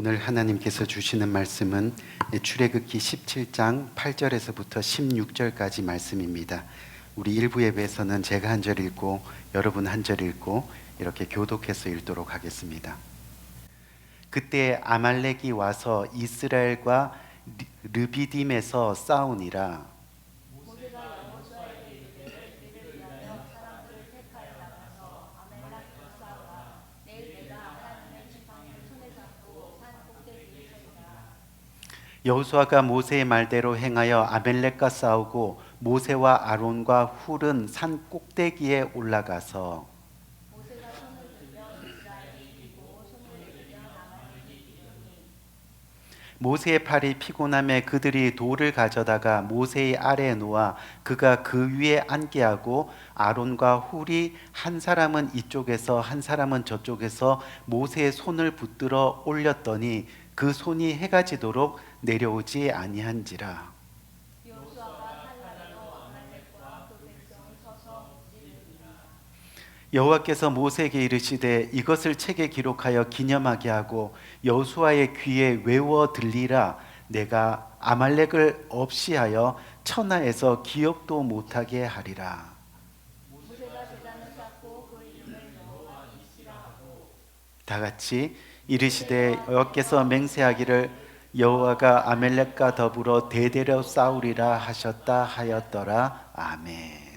오늘 하나님께서 주시는 말씀은 출애굽기 17장 8절에서부터 16절까지 말씀입니다. 우리 일부 예배에서는 제가 한 절 읽고 여러분 한 절 읽고 이렇게 교독해서 읽도록 하겠습니다. 그때 아말렉이 와서 이스라엘과 르비딤에서 싸우니라. 여호수아가 모세의 말대로 행하여 아말렉과 싸우고 모세와 아론과 훌은 산 꼭대기에 올라가서 모세의 팔이 피곤함에 그들이 돌을 가져다가 모세의 아래에 놓아 그가 그 위에 앉게 하고 아론과 훌이 한 사람은 이쪽에서 한 사람은 저쪽에서 모세의 손을 붙들어 올렸더니 그 손이 해가 지도록 내려오지 아니한지라. 여호와께서 모세에게 이르시되 이것을 책에 기록하여 기념하게 하고 여호수아의 귀에 외워 들리라. 내가 아말렉을 없이하여 천하에서 기억도 못하게 하리라. 다 같이 이르시되 여호와께서 맹세하기를 여호와가 아말렉과 더불어 대대로 싸우리라 하셨다 하였더라. 아멘.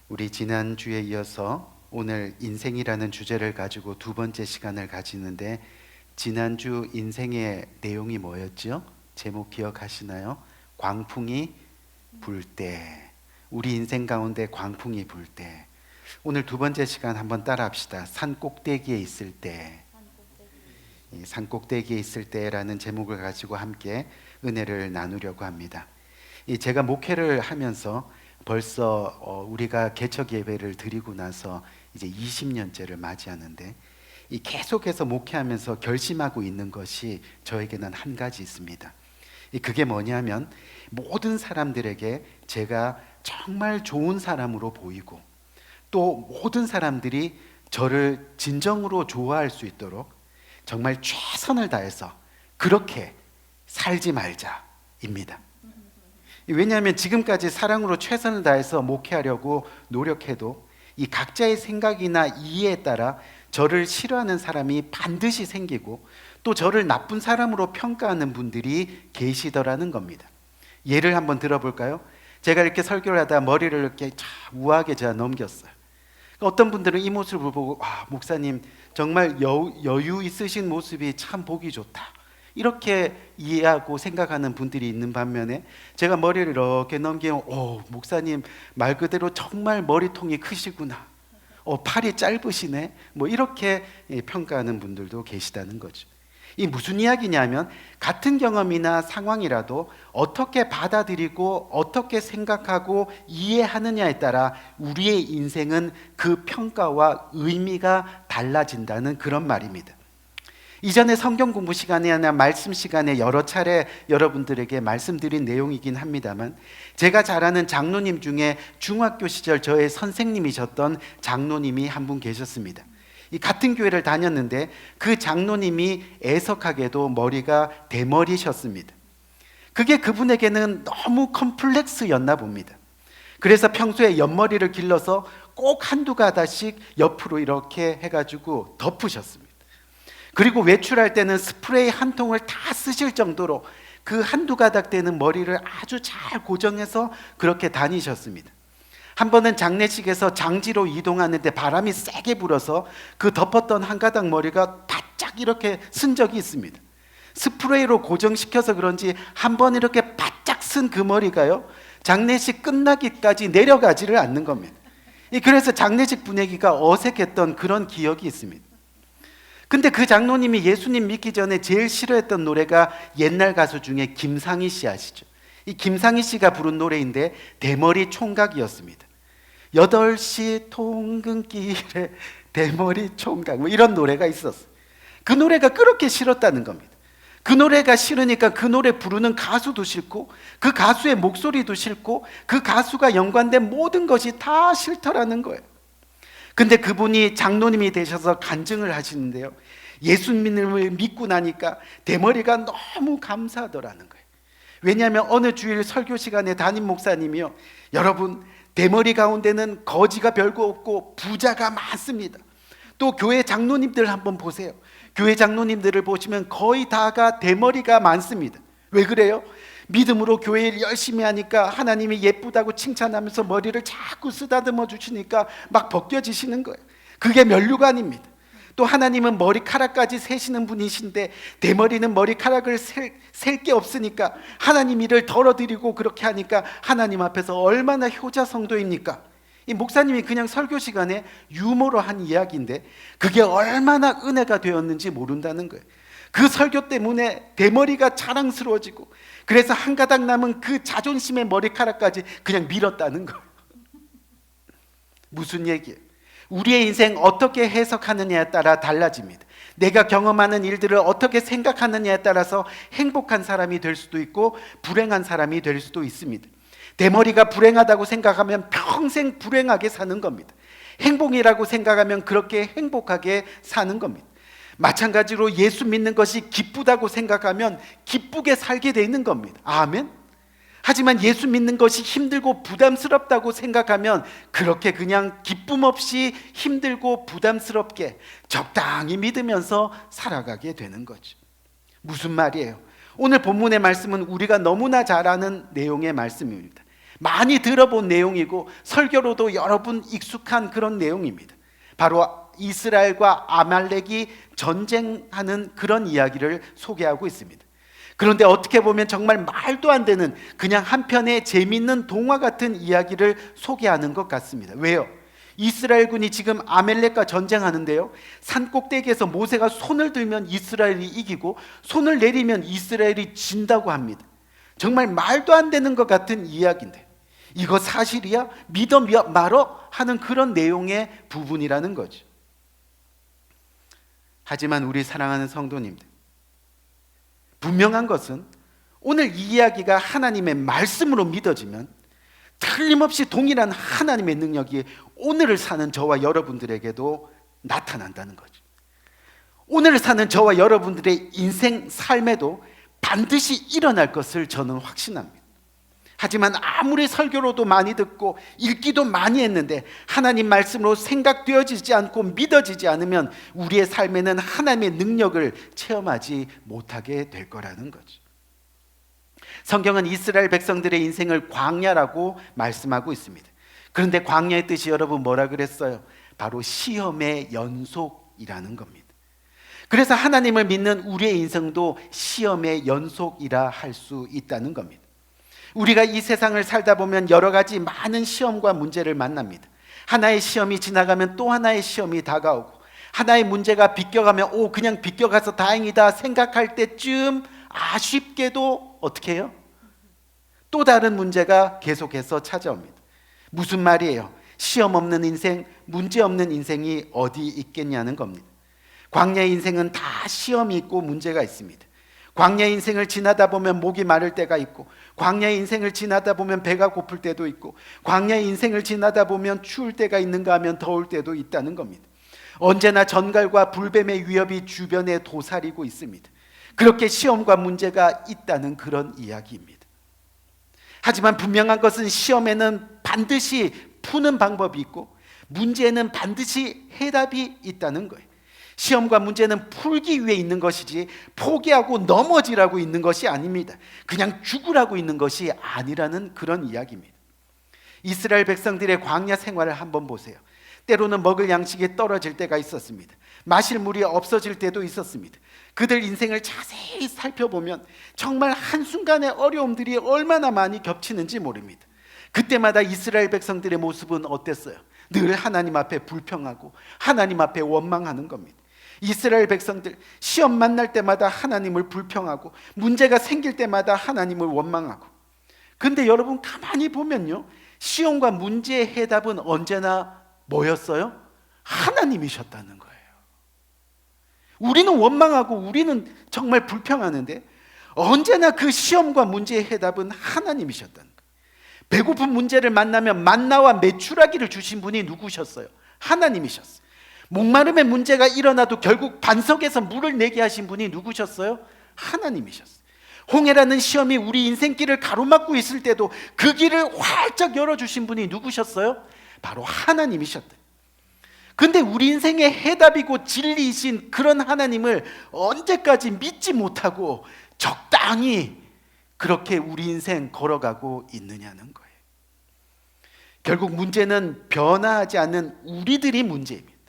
우리 지난주에 이어서 오늘 인생이라는 주제를 가지고 두 번째 시간을 가지는데, 지난주 인생의 내용이 뭐였죠? 제목 기억하시나요? 광풍이 불 때. 우리 인생 가운데 광풍이 불 때. 오늘 두 번째 시간 한번 따라 합시다. 산 꼭대기에 있을 때. 산 꼭대기에 있을 때라는 제목을 가지고 함께 은혜를 나누려고 합니다. 제가 목회를 하면서 벌써 우리가 개척 예배를 드리고 나서 이제 20년째를 맞이하는데, 이 계속해서 목회하면서 결심하고 있는 것이 저에게는 한 가지 있습니다. 그게 뭐냐면, 모든 사람들에게 제가 정말 좋은 사람으로 보이고 또 모든 사람들이 저를 진정으로 좋아할 수 있도록 정말 최선을 다해서 그렇게 살지 말자입니다. 왜냐하면 지금까지 사랑으로 최선을 다해서 목회하려고 노력해도 이 각자의 생각이나 이해에 따라 저를 싫어하는 사람이 반드시 생기고 또 저를 나쁜 사람으로 평가하는 분들이 계시더라는 겁니다. 예를 한번 들어볼까요? 제가 이렇게 설교를 하다 머리를 이렇게 우아하게 제가 넘겼어요. 어떤 분들은 이 모습을 보고 목사님 정말 여유 있으신 모습이 참 보기 좋다, 이렇게 이해하고 생각하는 분들이 있는 반면에, 제가 머리를 이렇게 넘기면 목사님 말 그대로 정말 머리통이 크시구나, 팔이 짧으시네, 이렇게 평가하는 분들도 계시다는 거죠. 이 무슨 이야기냐면, 같은 경험이나 상황이라도 어떻게 받아들이고 어떻게 생각하고 이해하느냐에 따라 우리의 인생은 그 평가와 의미가 달라진다는 그런 말입니다. 이전에 성경 공부 시간이나 말씀 시간에 여러 차례 여러분들에게 말씀드린 내용이긴 합니다만, 제가 잘 아는 장로님 중에 중학교 시절 저의 선생님이셨던 장로님이 한 분 계셨습니다. 이 같은 교회를 다녔는데 그 장로님이 애석하게도 머리가 대머리셨습니다. 그게 그분에게는 너무 컴플렉스였나 봅니다. 그래서 평소에 옆머리를 길러서 꼭 한두 가닥씩 옆으로 이렇게 해가지고 덮으셨습니다. 그리고 외출할 때는 스프레이 한 통을 다 쓰실 정도로 그 한두 가닥 되는 머리를 아주 잘 고정해서 그렇게 다니셨습니다. 한 번은 장례식에서 장지로 이동하는데 바람이 세게 불어서 그 덮었던 한 가닥 머리가 바짝 이렇게 쓴 적이 있습니다. 스프레이로 고정시켜서 그런지 한 번 이렇게 바짝 쓴 그 머리가요, 장례식 끝나기까지 내려가지를 않는 겁니다. 그래서 장례식 분위기가 어색했던 그런 기억이 있습니다. 근데 그 장로님이 예수님 믿기 전에 제일 싫어했던 노래가 옛날 가수 중에 김상희 씨 아시죠? 이 김상희 씨가 부른 노래인데 대머리 총각이었습니다. 8시 통근길에 대머리 총각, 이런 노래가 있었어요. 그 노래가 그렇게 싫었다는 겁니다. 그 노래가 싫으니까 그 노래 부르는 가수도 싫고 그 가수의 목소리도 싫고 그 가수가 연관된 모든 것이 다 싫더라는 거예요. 근데 그분이 장로님이 되셔서 간증을 하시는데요, 예수님을 믿고 나니까 대머리가 너무 감사하더라는 거예요. 왜냐하면 어느 주일 설교 시간에 담임 목사님이요, 여러분 대머리 가운데는 거지가 별거 없고 부자가 많습니다. 또 교회 장로님들 한번 보세요. 교회 장로님들을 보시면 거의 다가 대머리가 많습니다. 왜 그래요? 믿음으로 교회를 열심히 하니까 하나님이 예쁘다고 칭찬하면서 머리를 자꾸 쓰다듬어 주시니까 막 벗겨지시는 거예요. 그게 면류관입니다. 또 하나님은 머리카락까지 세시는 분이신데 대머리는 머리카락을 셀 게 없으니까 하나님 일을 덜어드리고 그렇게 하니까 하나님 앞에서 얼마나 효자 성도입니까? 이 목사님이 그냥 설교 시간에 유머로 한 이야기인데 그게 얼마나 은혜가 되었는지 모른다는 거예요. 그 설교 때문에 대머리가 자랑스러워지고 그래서 한 가닥 남은 그 자존심의 머리카락까지 그냥 밀었다는 거예요. 무슨 얘기예요? 우리의 인생 어떻게 해석하느냐에 따라 달라집니다. 내가 경험하는 일들을 어떻게 생각하느냐에 따라서 행복한 사람이 될 수도 있고 불행한 사람이 될 수도 있습니다. 대머리가 불행하다고 생각하면 평생 불행하게 사는 겁니다. 행복이라고 생각하면 그렇게 행복하게 사는 겁니다. 마찬가지로 예수 믿는 것이 기쁘다고 생각하면 기쁘게 살게 되는 겁니다. 아멘. 하지만 예수 믿는 것이 힘들고 부담스럽다고 생각하면 그렇게 그냥 기쁨 없이 힘들고 부담스럽게 적당히 믿으면서 살아가게 되는 거죠. 무슨 말이에요? 오늘 본문의 말씀은 우리가 너무나 잘 아는 내용의 말씀입니다. 많이 들어본 내용이고 설교로도 여러 번 익숙한 그런 내용입니다. 바로 이스라엘과 아말렉이 전쟁하는 그런 이야기를 소개하고 있습니다. 그런데 어떻게 보면 정말 말도 안 되는 그냥 한편의 재미있는 동화 같은 이야기를 소개하는 것 같습니다. 왜요? 이스라엘군이 지금 아말렉과 전쟁하는데요, 산 꼭대기에서 모세가 손을 들면 이스라엘이 이기고 손을 내리면 이스라엘이 진다고 합니다. 정말 말도 안 되는 것 같은 이야기인데 이거 사실이야? 믿어 말어? 하는 그런 내용의 부분이라는 거죠. 하지만 우리 사랑하는 성도님들, 분명한 것은 오늘 이 이야기가 하나님의 말씀으로 믿어지면 틀림없이 동일한 하나님의 능력이 오늘을 사는 저와 여러분들에게도 나타난다는 거죠. 오늘을 사는 저와 여러분들의 인생 삶에도 반드시 일어날 것을 저는 확신합니다. 하지만 아무리 설교로도 많이 듣고 읽기도 많이 했는데 하나님 말씀으로 생각되어지지 않고 믿어지지 않으면 우리의 삶에는 하나님의 능력을 체험하지 못하게 될 거라는 거죠. 성경은 이스라엘 백성들의 인생을 광야라고 말씀하고 있습니다. 그런데 광야의 뜻이 여러분 뭐라 그랬어요? 바로 시험의 연속이라는 겁니다. 그래서 하나님을 믿는 우리의 인생도 시험의 연속이라 할 수 있다는 겁니다. 우리가 이 세상을 살다 보면 여러 가지 많은 시험과 문제를 만납니다. 하나의 시험이 지나가면 또 하나의 시험이 다가오고 하나의 문제가 비껴가면 그냥 비껴가서 다행이다 생각할 때쯤 아쉽게도 어떻게 해요? 또 다른 문제가 계속해서 찾아옵니다. 무슨 말이에요? 시험 없는 인생, 문제 없는 인생이 어디 있겠냐는 겁니다. 광야의 인생은 다 시험이 있고 문제가 있습니다. 광야의 인생을 지나다 보면 목이 마를 때가 있고 광야의 인생을 지나다 보면 배가 고플 때도 있고 광야의 인생을 지나다 보면 추울 때가 있는가 하면 더울 때도 있다는 겁니다. 언제나 전갈과 불뱀의 위협이 주변에 도사리고 있습니다. 그렇게 시험과 문제가 있다는 그런 이야기입니다. 하지만 분명한 것은 시험에는 반드시 푸는 방법이 있고 문제에는 반드시 해답이 있다는 거예요. 시험과 문제는 풀기 위해 있는 것이지 포기하고 넘어지라고 있는 것이 아닙니다. 그냥 죽으라고 있는 것이 아니라는 그런 이야기입니다. 이스라엘 백성들의 광야 생활을 한번 보세요. 때로는 먹을 양식이 떨어질 때가 있었습니다. 마실 물이 없어질 때도 있었습니다. 그들 인생을 자세히 살펴보면 정말 한순간의 어려움들이 얼마나 많이 겹치는지 모릅니다. 그때마다 이스라엘 백성들의 모습은 어땠어요? 늘 하나님 앞에 불평하고 하나님 앞에 원망하는 겁니다. 이스라엘 백성들 시험 만날 때마다 하나님을 불평하고 문제가 생길 때마다 하나님을 원망하고. 근데 여러분 가만히 보면요, 시험과 문제의 해답은 언제나 뭐였어요? 하나님이셨다는 거예요. 우리는 원망하고 우리는 정말 불평하는데 언제나 그 시험과 문제의 해답은 하나님이셨다는 거예요. 배고픈 문제를 만나면 만나와 메추라기를 주신 분이 누구셨어요? 하나님이셨어요. 목마름의 문제가 일어나도 결국 반석에서 물을 내게 하신 분이 누구셨어요? 하나님이셨어요. 홍해라는 시험이 우리 인생길을 가로막고 있을 때도 그 길을 활짝 열어주신 분이 누구셨어요? 바로 하나님이셨대. 근데 우리 인생의 해답이고 진리이신 그런 하나님을 언제까지 믿지 못하고 적당히 그렇게 우리 인생 걸어가고 있느냐는 거예요. 결국 문제는 변화하지 않는 우리들이 문제입니다.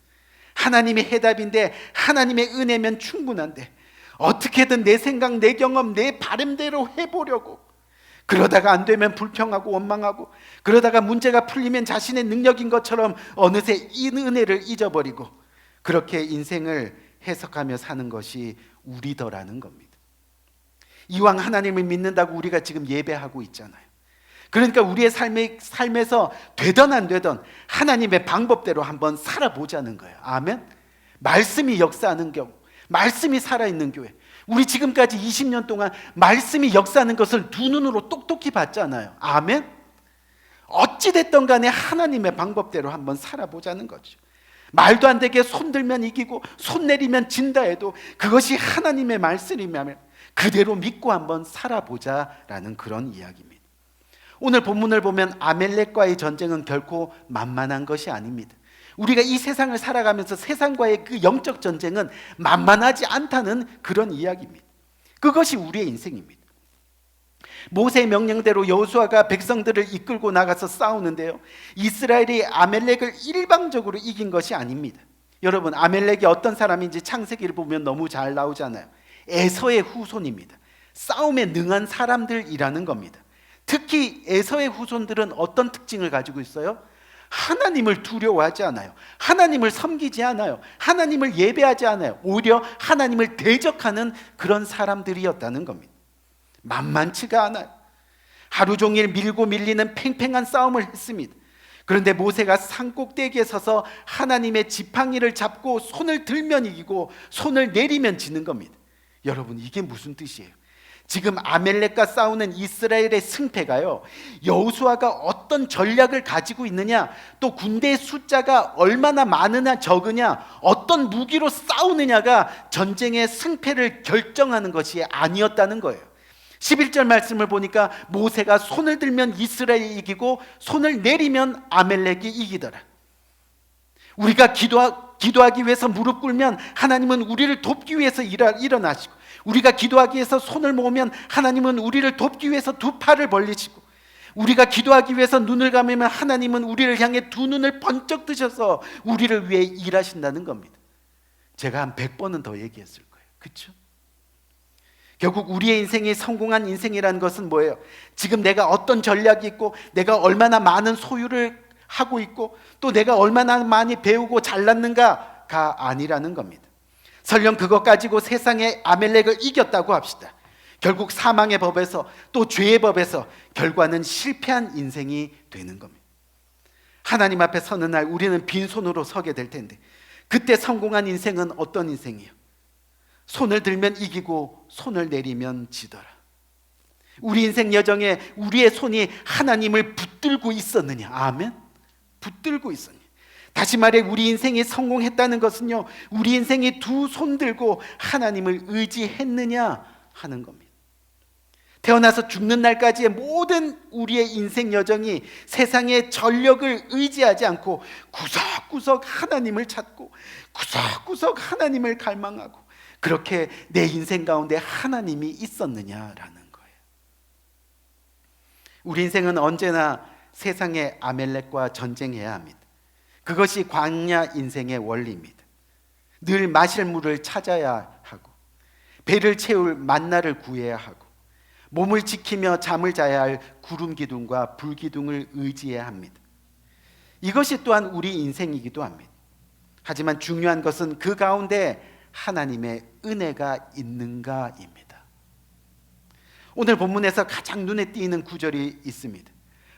하나님의 해답인데, 하나님의 은혜면 충분한데 어떻게든 내 생각, 내 경험, 내 바람대로 해보려고, 그러다가 안 되면 불평하고 원망하고, 그러다가 문제가 풀리면 자신의 능력인 것처럼 어느새 이 은혜를 잊어버리고, 그렇게 인생을 해석하며 사는 것이 우리더라는 겁니다. 이왕 하나님을 믿는다고 우리가 지금 예배하고 있잖아요. 그러니까 우리의 삶에서 되던 안 되던 하나님의 방법대로 한번 살아보자는 거예요. 아멘. 말씀이 역사하는 경우, 말씀이 살아있는 교회, 우리 지금까지 20년 동안 말씀이 역사하는 것을 두 눈으로 똑똑히 봤잖아요. 아멘. 어찌됐든 간에 하나님의 방법대로 한번 살아보자는 거죠. 말도 안 되게 손 들면 이기고 손 내리면 진다 해도 그것이 하나님의 말씀이면 그대로 믿고 한번 살아보자라는 그런 이야기입니다. 오늘 본문을 보면 아멜렉과의 전쟁은 결코 만만한 것이 아닙니다. 우리가 이 세상을 살아가면서 세상과의 그 영적 전쟁은 만만하지 않다는 그런 이야기입니다. 그것이 우리의 인생입니다. 모세의 명령대로 여호수아가 백성들을 이끌고 나가서 싸우는데요, 이스라엘이 아멜렉을 일방적으로 이긴 것이 아닙니다. 여러분, 아멜렉이 어떤 사람인지 창세기를 보면 너무 잘 나오잖아요. 에서의 후손입니다. 싸움에 능한 사람들이라는 겁니다. 특히 에서의 후손들은 어떤 특징을 가지고 있어요? 하나님을 두려워하지 않아요. 하나님을 섬기지 않아요. 하나님을 예배하지 않아요. 오히려 하나님을 대적하는 그런 사람들이었다는 겁니다. 만만치가 않아요. 하루 종일 밀고 밀리는 팽팽한 싸움을 했습니다. 그런데 모세가 산꼭대기에 서서 하나님의 지팡이를 잡고 손을 들면 이기고 손을 내리면 지는 겁니다. 여러분, 이게 무슨 뜻이에요? 지금 아멜렉과 싸우는 이스라엘의 승패가요, 여호수아가 어떤 전략을 가지고 있느냐, 또 군대의 숫자가 얼마나 많으냐 적으냐, 어떤 무기로 싸우느냐가 전쟁의 승패를 결정하는 것이 아니었다는 거예요. 11절 말씀을 보니까 모세가 손을 들면 이스라엘이 이기고 손을 내리면 아멜렉이 이기더라. 우리가 기도하기 위해서 무릎 꿇으면 하나님은 우리를 돕기 위해서 일어나시고, 우리가 기도하기 위해서 손을 모으면 하나님은 우리를 돕기 위해서 두 팔을 벌리시고, 우리가 기도하기 위해서 눈을 감으면 하나님은 우리를 향해 두 눈을 번쩍 뜨셔서 우리를 위해 일하신다는 겁니다. 제가 한 100번은 더 얘기했을 거예요. 그렇죠? 결국 우리의 인생이 성공한 인생이라는 것은 뭐예요? 지금 내가 어떤 전략이 있고, 내가 얼마나 많은 소유를 하고 있고, 또 내가 얼마나 많이 배우고 잘났는가가 아니라는 겁니다. 설령 그것 가지고 세상의 아멜렉을 이겼다고 합시다. 결국 사망의 법에서, 또 죄의 법에서 결과는 실패한 인생이 되는 겁니다. 하나님 앞에 서는 날 우리는 빈손으로 서게 될 텐데, 그때 성공한 인생은 어떤 인생이에요? 손을 들면 이기고 손을 내리면 지더라. 우리 인생 여정에 우리의 손이 하나님을 붙들고 있었느냐? 아멘. 붙들고 있었냐? 다시 말해, 우리 인생이 성공했다는 것은요, 우리 인생이 두 손 들고 하나님을 의지했느냐 하는 겁니다. 태어나서 죽는 날까지의 모든 우리의 인생 여정이 세상의 전력을 의지하지 않고 구석구석 하나님을 찾고 구석구석 하나님을 갈망하고, 그렇게 내 인생 가운데 하나님이 있었느냐라는 거예요. 우리 인생은 언제나 세상의 아멜렉과 전쟁해야 합니다. 그것이 광야 인생의 원리입니다. 늘 마실 물을 찾아야 하고, 배를 채울 만나를 구해야 하고, 몸을 지키며 잠을 자야 할 구름 기둥과 불 기둥을 의지해야 합니다. 이것이 또한 우리 인생이기도 합니다. 하지만 중요한 것은 그 가운데 하나님의 은혜가 있는가입니다. 오늘 본문에서 가장 눈에 띄는 구절이 있습니다.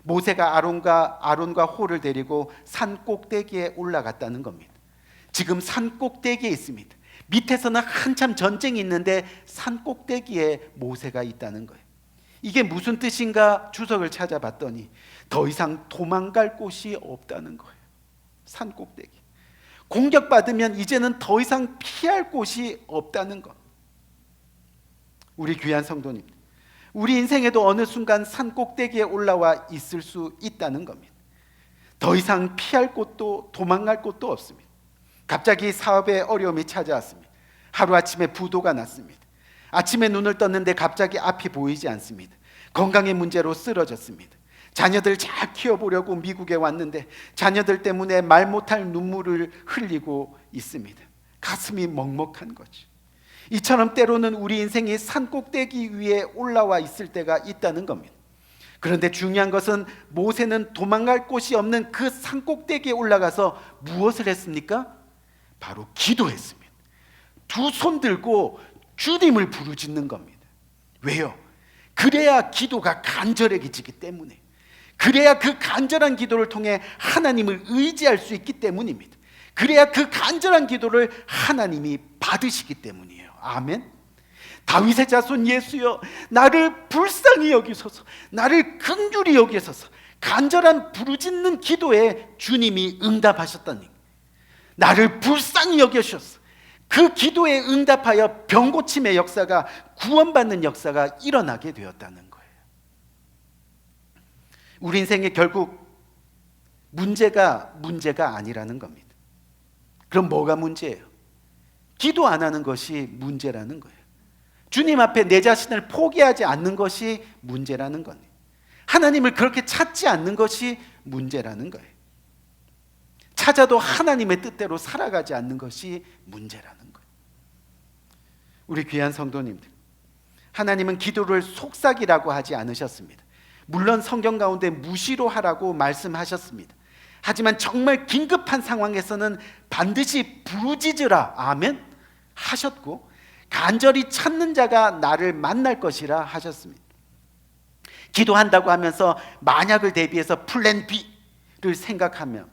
모세가 아론과 홀을 데리고 산 꼭대기에 올라갔다는 겁니다. 지금 산 꼭대기에 있습니다. 밑에서는 한참 전쟁이 있는데 산 꼭대기에 모세가 있다는 거예요. 이게 무슨 뜻인가 주석을 찾아봤더니 더 이상 도망갈 곳이 없다는 거예요. 산 꼭대기. 공격받으면 이제는 더 이상 피할 곳이 없다는 것. 우리 귀한 성도님, 우리 인생에도 어느 순간 산 꼭대기에 올라와 있을 수 있다는 겁니다. 더 이상 피할 곳도 도망갈 곳도 없습니다. 갑자기 사업에 어려움이 찾아왔습니다. 하루아침에 부도가 났습니다. 아침에 눈을 떴는데 갑자기 앞이 보이지 않습니다. 건강의 문제로 쓰러졌습니다. 자녀들 잘 키워보려고 미국에 왔는데 자녀들 때문에 말 못할 눈물을 흘리고 있습니다. 가슴이 먹먹한 거죠. 이처럼 때로는 우리 인생이 산 꼭대기 위에 올라와 있을 때가 있다는 겁니다. 그런데 중요한 것은 모세는 도망갈 곳이 없는 그 산 꼭대기에 올라가서 무엇을 했습니까? 바로 기도했습니다. 두 손 들고 주님을 부르짖는 겁니다. 왜요? 그래야 기도가 간절해지기 때문에, 그래야 그 간절한 기도를 통해 하나님을 의지할 수 있기 때문입니다. 그래야 그 간절한 기도를 하나님이 받으시기 때문이에요. 아멘. 다윗의 자손 예수여, 나를 불쌍히 여기소서, 나를 긍휼히 여기소서. 간절한 부르짖는 기도에 주님이 응답하셨다니, 나를 불쌍히 여기소서. 그 기도에 응답하여 병고침의 역사가, 구원받는 역사가 일어나게 되었다는 거예요. 우리 인생에 결국 문제가 아니라는 겁니다. 그럼 뭐가 문제예요? 기도 안 하는 것이 문제라는 거예요. 주님 앞에 내 자신을 포기하지 않는 것이 문제라는 겁니다. 하나님을 그렇게 찾지 않는 것이 문제라는 거예요. 찾아도 하나님의 뜻대로 살아가지 않는 것이 문제라는 거예요. 우리 귀한 성도님들, 하나님은 기도를 속삭이라고 하지 않으셨습니다. 물론 성경 가운데 무시로 하라고 말씀하셨습니다. 하지만 정말 긴급한 상황에서는 반드시 부르짖으라, 아멘, 하셨고, 간절히 찾는 자가 나를 만날 것이라 하셨습니다. 기도한다고 하면서 만약을 대비해서 플랜 B를 생각하면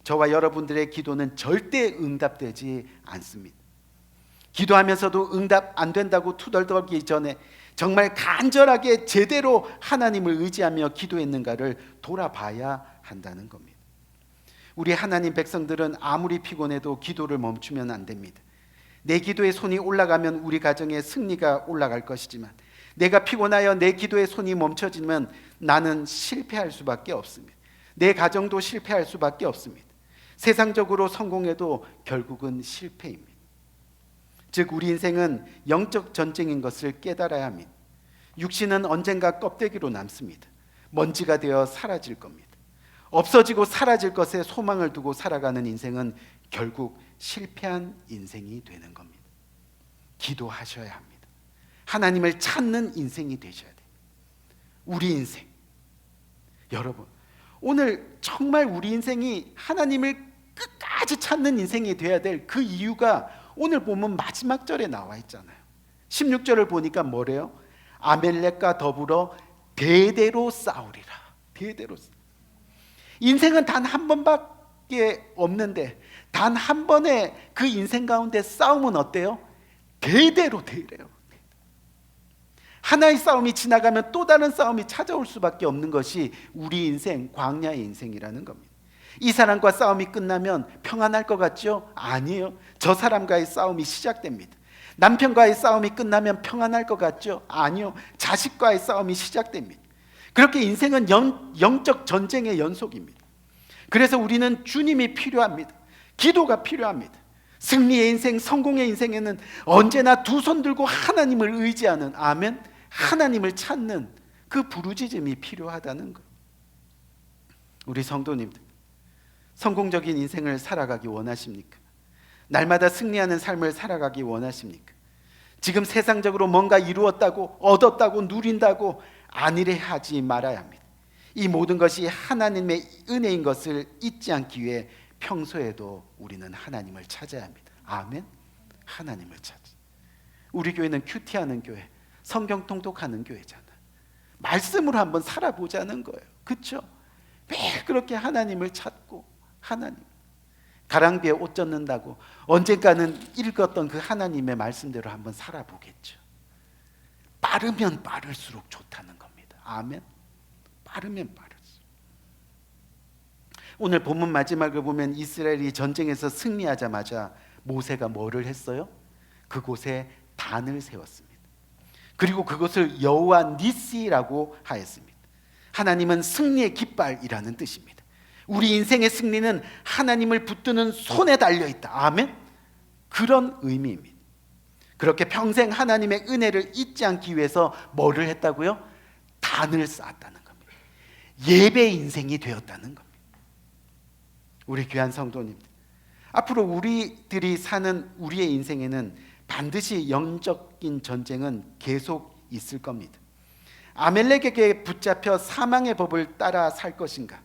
저와 여러분들의 기도는 절대 응답되지 않습니다. 기도하면서도 응답 안 된다고 투덜거리기 전에 정말 간절하게 제대로 하나님을 의지하며 기도했는가를 돌아봐야 한다는 겁니다. 우리 하나님 백성들은 아무리 피곤해도 기도를 멈추면 안 됩니다. 내 기도에 손이 올라가면 우리 가정에 승리가 올라갈 것이지만, 내가 피곤하여 내 기도에 손이 멈춰지면 나는 실패할 수밖에 없습니다. 내 가정도 실패할 수밖에 없습니다. 세상적으로 성공해도 결국은 실패입니다. 즉 우리 인생은 영적 전쟁인 것을 깨달아야 합니다. 육신은 언젠가 껍데기로 남습니다. 먼지가 되어 사라질 겁니다. 없어지고 사라질 것에 소망을 두고 살아가는 인생은 결국 실패한 인생이 되는 겁니다. 기도하셔야 합니다. 하나님을 찾는 인생이 되셔야 돼요. 우리 인생, 여러분, 오늘 정말 우리 인생이 하나님을 끝까지 찾는 인생이 돼야 될 그 이유가 오늘 보면 마지막 절에 나와 있잖아요. 16절을 보니까 뭐래요? 아멜렉과 더불어 대대로 싸우리라. 대대로. 인생은 단 한 번밖에 없는데 단 한 번의 그 인생 가운데 싸움은 어때요? 대대로 대래요. 하나의 싸움이 지나가면 또 다른 싸움이 찾아올 수밖에 없는 것이 우리 인생, 광야의 인생이라는 겁니다. 이 사람과 싸움이 끝나면 평안할 것 같죠? 아니에요. 저 사람과의 싸움이 시작됩니다. 남편과의 싸움이 끝나면 평안할 것 같죠? 아니요. 자식과의 싸움이 시작됩니다. 그렇게 인생은 영적 전쟁의 연속입니다. 그래서 우리는 주님이 필요합니다. 기도가 필요합니다. 승리의 인생, 성공의 인생에는 언제나 두 손 들고 하나님을 의지하는, 아멘, 하나님을 찾는 그 부르짖음이 필요하다는 것. 우리 성도님들, 성공적인 인생을 살아가기 원하십니까? 날마다 승리하는 삶을 살아가기 원하십니까? 지금 세상적으로 뭔가 이루었다고, 얻었다고, 누린다고 안일해 하지 말아야 합니다. 이 모든 것이 하나님의 은혜인 것을 잊지 않기 위해 평소에도 우리는 하나님을 찾아야 합니다. 아멘. 하나님을 찾아. 우리 교회는 큐티하는 교회, 성경 통독하는 교회잖아. 말씀으로 한번 살아보자는 거예요. 그렇죠? 매일 그렇게 하나님을 찾고, 하나님, 가랑비에 옷 젖는다고 언젠가는 읽었던 그 하나님의 말씀대로 한번 살아보겠죠. 빠르면 빠를수록 좋다는 겁니다. 아멘. 빠르면 빠를수록. 오늘 본문 마지막을 보면 이스라엘이 전쟁에서 승리하자마자 모세가 뭐를 했어요? 그곳에 단을 세웠습니다. 그리고 그것을 여호와 니시라고 하였습니다. 하나님은 승리의 깃발이라는 뜻입니다. 우리 인생의 승리는 하나님을 붙드는 손에 달려있다. 아멘. 그런 의미입니다. 그렇게 평생 하나님의 은혜를 잊지 않기 위해서 뭐를 했다고요? 단을 쌓았다는 겁니다. 예배 인생이 되었다는 겁니다. 우리 귀한 성도님들, 앞으로 우리들이 사는 우리의 인생에는 반드시 영적인 전쟁은 계속 있을 겁니다. 아멜렉에게 붙잡혀 사망의 법을 따라 살 것인가,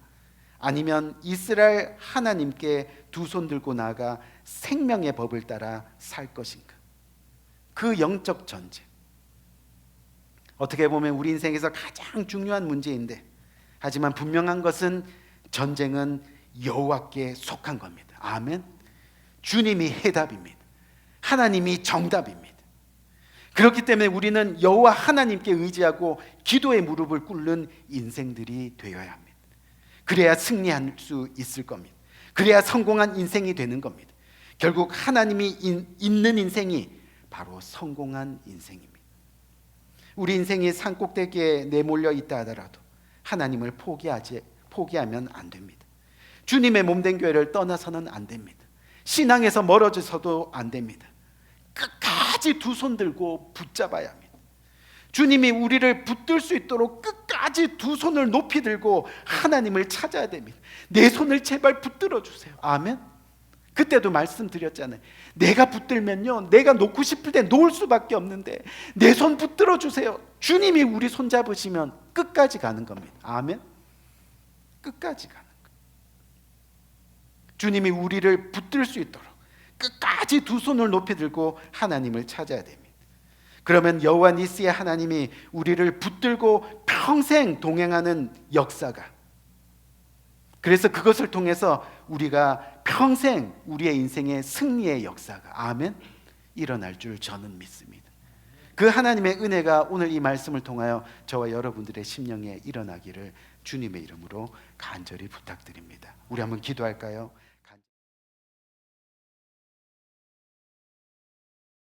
아니면 이스라엘 하나님께 두 손 들고 나아가 생명의 법을 따라 살 것인가. 그 영적 전쟁, 어떻게 보면 우리 인생에서 가장 중요한 문제인데, 하지만 분명한 것은 전쟁은 여호와께 속한 겁니다. 아멘. 주님이 해답입니다. 하나님이 정답입니다. 그렇기 때문에 우리는 여호와 하나님께 의지하고 기도의 무릎을 꿇는 인생들이 되어야 합니다. 그래야 승리할 수 있을 겁니다. 그래야 성공한 인생이 되는 겁니다. 결국 하나님이 있는 인생이 바로 성공한 인생입니다. 우리 인생이 산꼭대기에 내몰려 있다 하더라도 하나님을 포기하면 안 됩니다. 주님의 몸된 교회를 떠나서는 안 됩니다. 신앙에서 멀어져서도 안 됩니다. 끝까지 두 손 들고 붙잡아야 합니다. 주님이 우리를 붙들 수 있도록 끝까지 두 손을 높이 들고 하나님을 찾아야 됩니다. 내 손을 제발 붙들어 주세요. 아멘. 그때도 말씀드렸잖아요. 내가 붙들면요, 내가 놓고 싶을 때 놓을 수밖에 없는데 내 손 붙들어 주세요. 주님이 우리 손 잡으시면 끝까지 가는 겁니다. 아멘. 끝까지 가는 거예요. 주님이 우리를 붙들 수 있도록 끝까지 두 손을 높이 들고 하나님을 찾아야 됩니다. 그러면 여호와 니시의 하나님이 우리를 붙들고 평생 동행하는 역사가, 그래서 그것을 통해서 우리가 평생 우리의 인생의 승리의 역사가, 아멘, 일어날 줄 저는 믿습니다. 그 하나님의 은혜가 오늘 이 말씀을 통하여 저와 여러분들의 심령에 일어나기를 주님의 이름으로 간절히 부탁드립니다. 우리 한번 기도할까요?